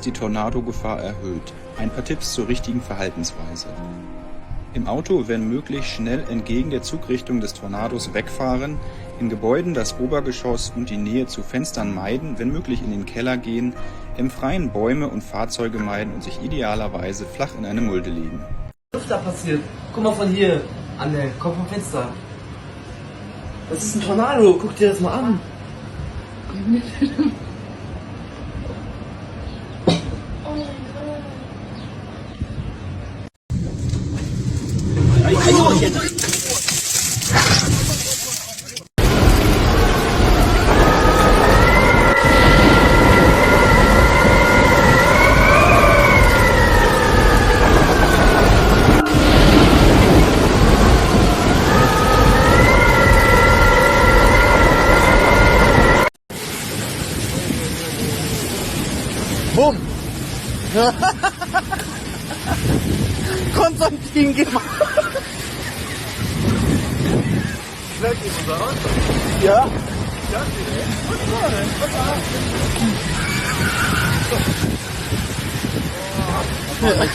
ist die Tornadogefahr erhöht. Ein paar Tipps zur richtigen Verhaltensweise. Im Auto, wenn möglich, schnell entgegen der Zugrichtung des Tornados wegfahren, in Gebäuden das Obergeschoss und die Nähe zu Fenstern meiden, wenn möglich in den Keller gehen, im Freien Bäume und Fahrzeuge meiden und sich idealerweise flach in eine Mulde legen. Was ist da passiert? Guck mal von hier, Anne, komm vom Fenster. Das ist ein Tornado, guck dir das mal an. Bumm! Konstantin, geh mal! Schnell geht unser Auto. Ja? Ja, was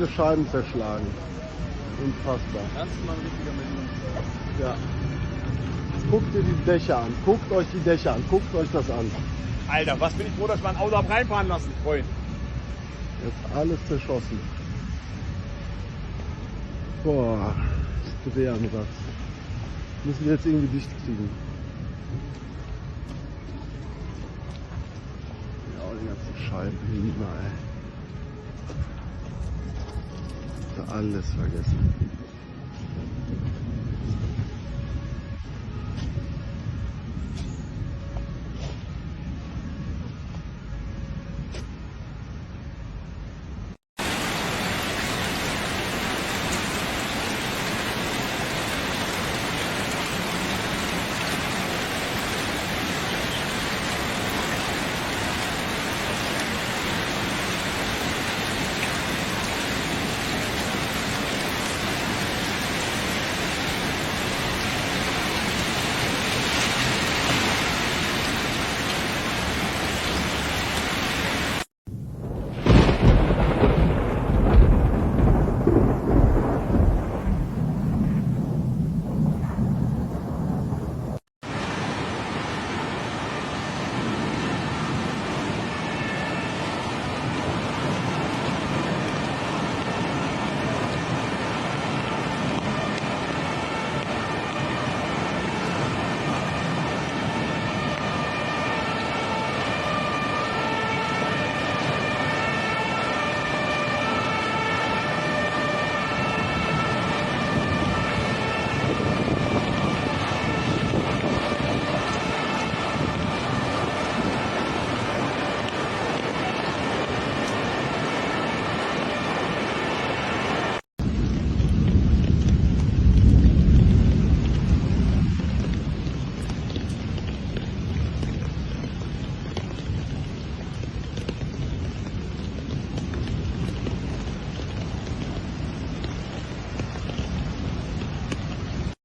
alle Scheiben zerschlagen. Unfassbar. Das ist mal ein richtiger Mensch. Ja. Guckt ihr die Dächer an. Guckt euch die Dächer an. Guckt euch das an. Alter, was bin ich froh, dass wir ein Auto haben reinfahren lassen, Freund. Jetzt alles zerschossen. Boah, das tut weh am Satz. Müssen wir jetzt irgendwie dicht kriegen. Ja, die ganzen Scheiben hinten, ey. Alles vergessen.